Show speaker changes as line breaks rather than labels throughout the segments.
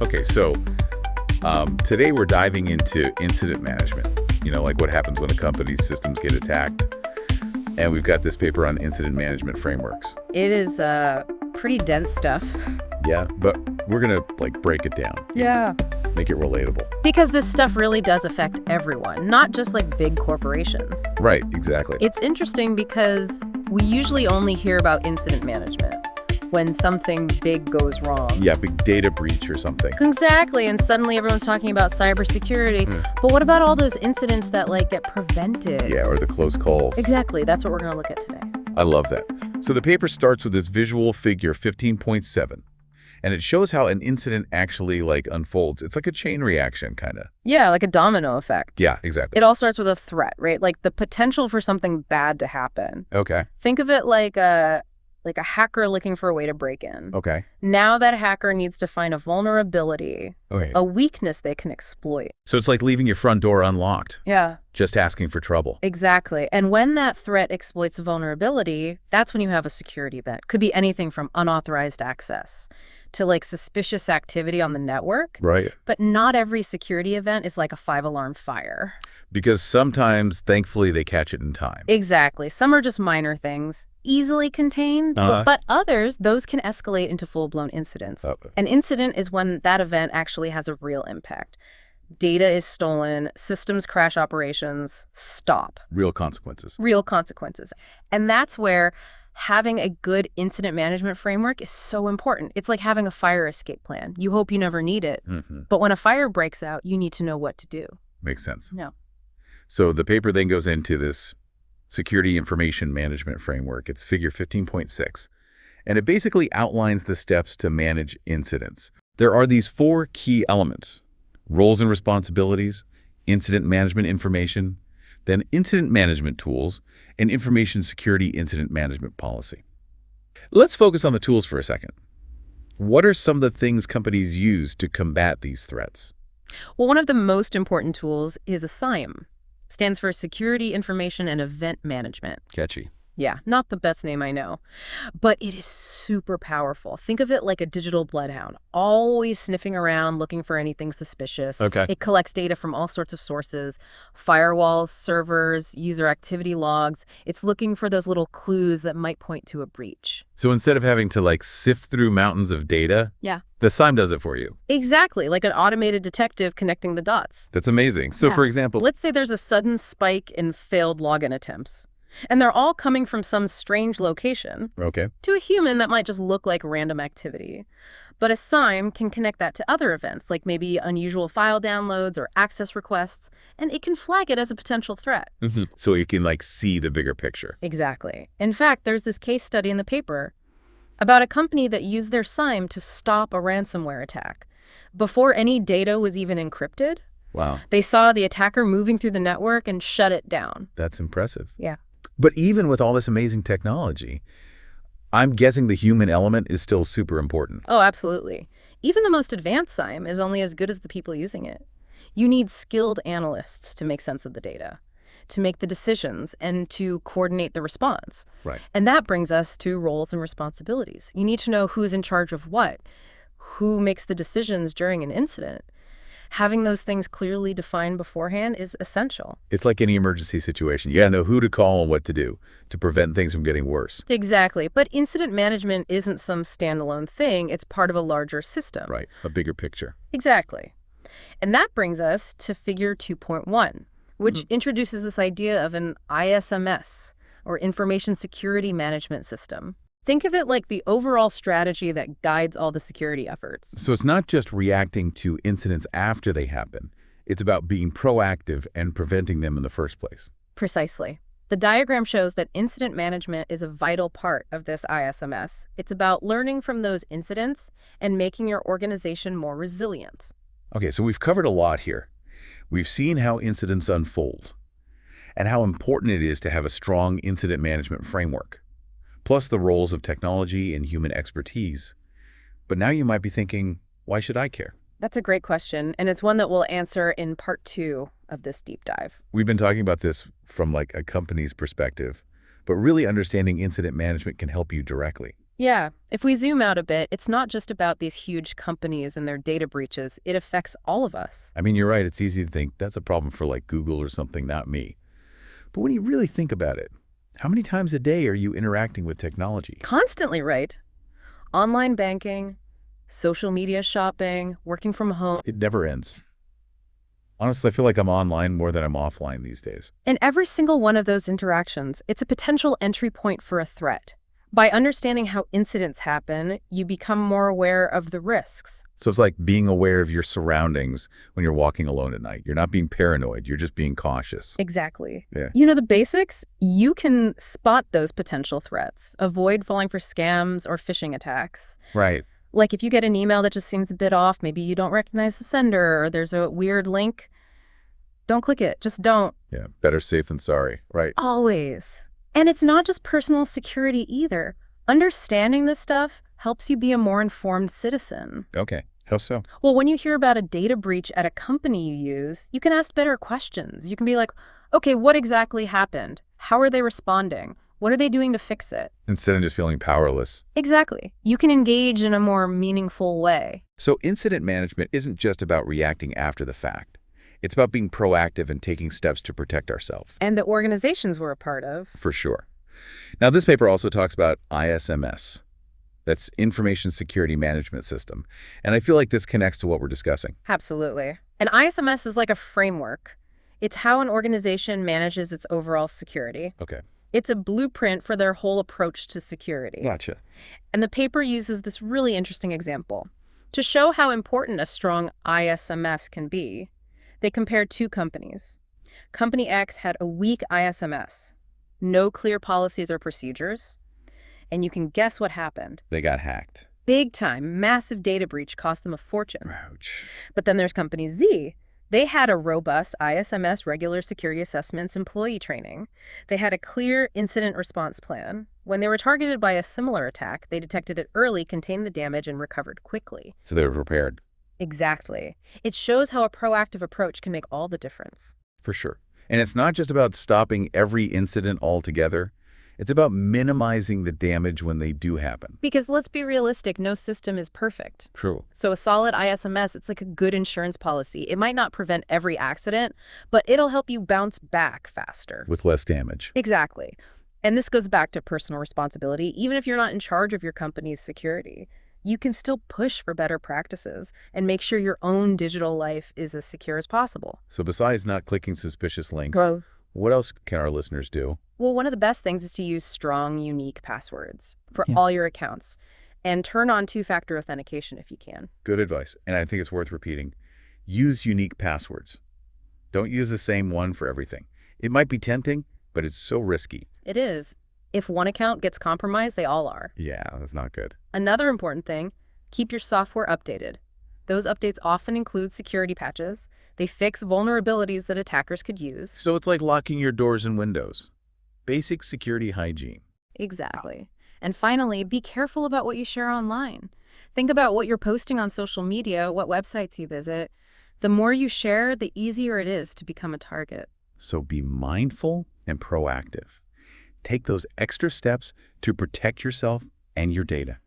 Okay, so today we're diving into incident management, like what happens when a company's systems get attacked. And we've got this paper on incident management frameworks.
It is pretty dense stuff.
Yeah, but we're going to break it down.
Yeah.
Make it relatable.
Because this stuff really does affect everyone, not just big corporations.
Right, exactly.
It's interesting because we usually only hear about incident management when something big goes wrong.
Yeah, big data breach or something.
Exactly, and suddenly everyone's talking about cybersecurity. But what about all those incidents that get prevented?
Yeah, or the close calls.
Exactly, that's what we're going to look at today.
I love that. So the paper starts with this visual figure 15.7. And it shows how an incident actually unfolds. It's like a chain reaction, kind of.
Yeah, like a domino effect.
Yeah, exactly.
It all starts with a threat, right? The potential for something bad to happen.
Okay.
Think of it like a hacker looking for a way to break in.
Okay.
Now that hacker needs to find a vulnerability, a weakness they can exploit.
So it's like leaving your front door unlocked.
Yeah.
Just asking for trouble.
Exactly. And when that threat exploits a vulnerability, that's when you have a security event. Could be anything from unauthorized access to suspicious activity on the network.
Right.
But not every security event is like a 5-alarm fire.
Because sometimes, thankfully, they catch it in time.
Exactly. Some are just minor things, easily contained, but others, those can escalate into full-blown incidents. An incident is when that event actually has a real impact. Data is stolen, systems crash, operations stop.
Real consequences.
Real consequences. And that's where having a good incident management framework is so important. It's like having a fire escape plan. You hope you never need it, but when a fire breaks out, you need to know what to do.
Makes sense.
Yeah.
So the paper then goes into this security information management framework. It's figure 15.6, and it basically outlines the steps to manage incidents. There are these 4 key elements: roles and responsibilities, incident management information, then incident management tools, and information security incident management policy. Let's focus on the tools for a second. What are some of the things companies use to combat these threats?
Well, one of the most important tools is a CIAM. Stands for Security Information and Event Management.
Catchy.
Yeah, not the best name I know, but it is super powerful. Think of it like a digital bloodhound, always sniffing around, looking for anything suspicious.
Okay.
It collects data from all sorts of sources, firewalls, servers, user activity logs. It's looking for those little clues that might point to a breach.
So instead of having to sift through mountains of data, the CIAM does it for you.
Exactly, like an automated detective connecting the dots.
That's amazing. So for example,
let's say there's a sudden spike in failed login attempts. And they're all coming from some strange location.
Okay.
To a human, that might just look like random activity. But a CIAM can connect that to other events, like maybe unusual file downloads or access requests, and it can flag it as a potential threat.
So you can see the bigger picture.
Exactly. In fact, there's this case study in the paper about a company that used their CIAM to stop a ransomware attack. Before any data was even encrypted,
Wow.
they saw the attacker moving through the network and shut it down.
That's impressive.
Yeah.
But even with all this amazing technology, I'm guessing the human element is still super important.
Oh, absolutely. Even the most advanced CIAM is only as good as the people using it. You need skilled analysts to make sense of the data, to make the decisions, and to coordinate the response.
Right.
And that brings us to roles and responsibilities. You need to know who's in charge of what, who makes the decisions during an incident. Having those things clearly defined beforehand is essential.
It's like any emergency situation. You gotta know who to call and what to do to prevent things from getting worse.
Exactly. But incident management isn't some standalone thing. It's part of a larger system.
Right. A bigger picture.
Exactly. And that brings us to figure 2.1, which introduces this idea of an ISMS, or Information Security Management System. Think of it like the overall strategy that guides all the security efforts.
So it's not just reacting to incidents after they happen. It's about being proactive and preventing them in the first place.
Precisely. The diagram shows that incident management is a vital part of this ISMS. It's about learning from those incidents and making your organization more resilient.
Okay, so we've covered a lot here. We've seen how incidents unfold and how important it is to have a strong incident management framework, plus the roles of technology and human expertise. But now you might be thinking, why should I care?
That's a great question, and it's one that we'll answer in part 2 of this deep dive.
We've been talking about this from a company's perspective, but really understanding incident management can help you directly.
Yeah, if we zoom out a bit, it's not just about these huge companies and their data breaches. It affects all of us.
I mean, you're right. It's easy to think that's a problem for like Google or something, not me. But when you really think about it, how many times a day are you interacting with technology?
Constantly, right? Online banking, social media shopping, working from home.
It never ends. Honestly, I feel like I'm online more than I'm offline these days.
In every single one of those interactions, it's a potential entry point for a threat. By understanding how incidents happen, you become more aware of the risks.
So it's like being aware of your surroundings when you're walking alone at night. You're not being paranoid. You're just being cautious.
Exactly.
Yeah.
You know the basics? You can spot those potential threats, avoid falling for scams or phishing attacks.
Right.
Like if you get an email that just seems a bit off, maybe you don't recognize the sender or there's a weird link, don't click it. Just don't.
Yeah. Better safe than sorry. Right.
Always. And it's not just personal security either. Understanding this stuff helps you be a more informed citizen.
Okay. How so?
Well, when you hear about a data breach at a company you use, you can ask better questions. You can be like, okay, what exactly happened? How are they responding? What are they doing to fix it?
Instead of just feeling powerless.
Exactly. You can engage in a more meaningful way.
So incident management isn't just about reacting after the fact. It's about being proactive and taking steps to protect ourselves.
And the organizations we're a part of.
For sure. Now, this paper also talks about ISMS. That's Information Security Management System. And I feel like this connects to what we're discussing.
Absolutely. And ISMS is like a framework. It's how an organization manages its overall security.
Okay.
It's a blueprint for their whole approach to security.
Gotcha.
And the paper uses this really interesting example. To show how important a strong ISMS can be, they compared two companies. Company X had a weak ISMS, no clear policies or procedures, and you can guess what happened.
They got hacked.
Big time, massive data breach cost them a fortune.
Ouch.
But then there's Company Z. They had a robust ISMS regular security assessments employee training. They had a clear incident response plan. When they were targeted by a similar attack, they detected it early, contained the damage, and recovered quickly.
So they were prepared.
Exactly. It shows how a proactive approach can make all the difference.
For sure. And it's not just about stopping every incident altogether. It's about minimizing the damage when they do happen.
Because let's be realistic, no system is perfect.
True.
So a solid ISMS, it's like a good insurance policy. It might not prevent every accident, but it'll help you bounce back faster.
With less damage.
Exactly. And this goes back to personal responsibility. Even if you're not in charge of your company's security, you can still push for better practices and make sure your own digital life is as secure as possible.
So besides not clicking suspicious links, what else can our listeners do?
Well, one of the best things is to use strong, unique passwords for all your accounts and turn on two-factor authentication if you can.
Good advice. And I think it's worth repeating. Use unique passwords. Don't use the same one for everything. It might be tempting, but it's so risky.
It is. If one account gets compromised, they all are.
Yeah, that's not good.
Another important thing, keep your software updated. Those updates often include security patches. They fix vulnerabilities that attackers could use.
So it's like locking your doors and windows. Basic security hygiene.
Exactly. And finally, be careful about what you share online. Think about what you're posting on social media, what websites you visit. The more you share, the easier it is to become a target.
So be mindful and proactive. Take those extra steps to protect yourself and your data.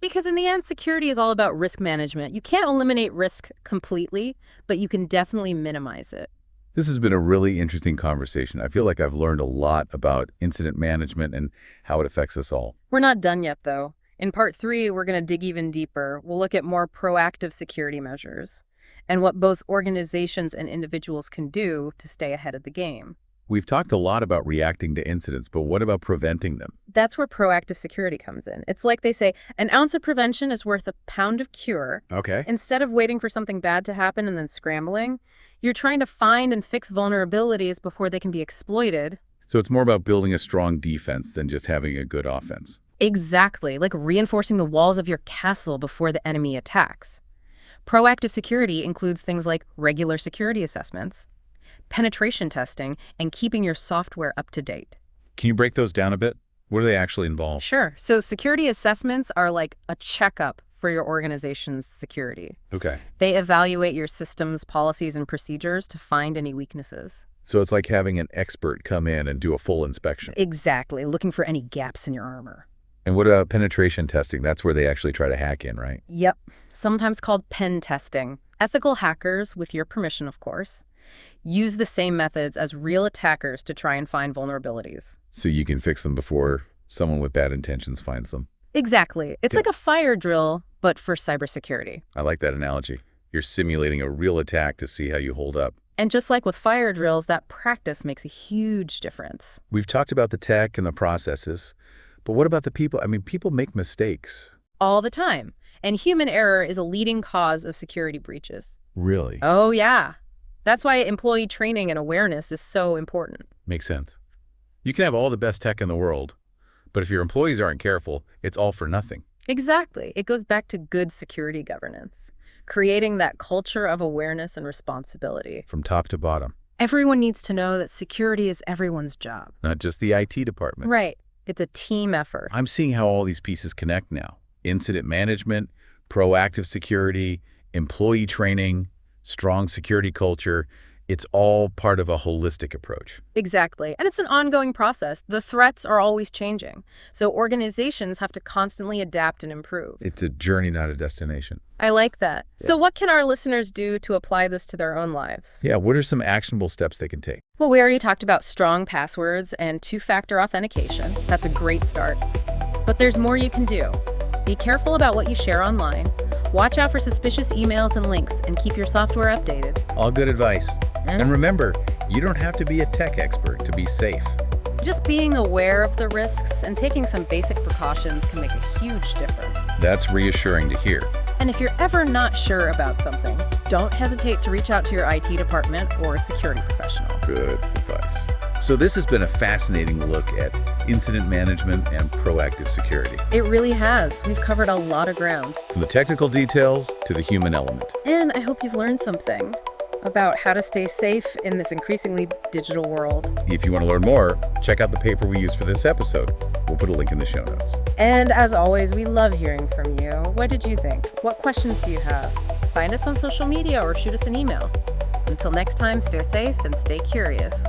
Because in the end, security is all about risk management. You can't eliminate risk completely, but you can definitely minimize it.
This has been a really interesting conversation. I feel like I've learned a lot about incident management and how it affects us all.
We're not done yet, though. In part 3, we're going to dig even deeper. We'll look at more proactive security measures and what both organizations and individuals can do to stay ahead of the game.
We've talked a lot about reacting to incidents, but what about preventing them?
That's where proactive security comes in. It's like they say, an ounce of prevention is worth a pound of cure.
Okay.
Instead of waiting for something bad to happen and then scrambling, you're trying to find and fix vulnerabilities before they can be exploited.
So it's more about building a strong defense than just having a good offense.
Exactly, like reinforcing the walls of your castle before the enemy attacks. Proactive security includes things like regular security assessments, penetration testing, and keeping your software up to date.
Can you break those down a bit? What do they actually involve?
Sure. So security assessments are like a checkup for your organization's security.
Okay.
They evaluate your systems, policies, and procedures to find any weaknesses.
So it's like having an expert come in and do a full inspection.
Exactly, looking for any gaps in your armor.
And what about penetration testing? That's where they actually try to hack in, right?
Yep, sometimes called pen testing. Ethical hackers, with your permission of course, use the same methods as real attackers to try and find vulnerabilities.
So you can fix them before someone with bad intentions finds them.
Exactly. It's like a fire drill, but for cybersecurity.
I like that analogy. You're simulating a real attack to see how you hold up.
And just like with fire drills, that practice makes a huge difference.
We've talked about the tech and the processes, but what about the people? I mean, people make mistakes.
All the time. And human error is a leading cause of security breaches.
Really?
Oh, yeah. That's why employee training and awareness is so important.
Makes sense. You can have all the best tech in the world, but if your employees aren't careful, it's all for nothing.
Exactly. It goes back to good security governance, creating that culture of awareness and responsibility.
From top to bottom.
Everyone needs to know that security is everyone's job.
Not just the IT department.
Right. It's a team effort.
I'm seeing how all these pieces connect now. Incident management, proactive security, employee training, strong security culture. It's all part of a holistic approach.
Exactly. And it's an ongoing process. The threats are always changing. So organizations have to constantly adapt and improve.
It's a journey, not a destination.
I like that.
Yeah.
So what can our listeners do to apply this to their own lives?
Yeah, what are some actionable steps they can take?
Well, we already talked about strong passwords and two-factor authentication. That's a great start. But there's more you can do. Be careful about what you share online. Watch out for suspicious emails and links, and keep your software updated.
All good advice. And remember, you don't have to be a tech expert to be safe.
Just being aware of the risks and taking some basic precautions can make a huge difference.
That's reassuring to hear.
And if you're ever not sure about something, don't hesitate to reach out to your IT department or a security professional.
Good advice. So this has been a fascinating look at incident management and proactive security.
It really has. We've covered a lot of ground.
From the technical details to the human element.
And I hope you've learned something about how to stay safe in this increasingly digital world.
If you want to learn more, check out the paper we used for this episode. We'll put a link in the show notes.
And as always, we love hearing from you. What did you think? What questions do you have? Find us on social media or shoot us an email. Until next time, stay safe and stay curious.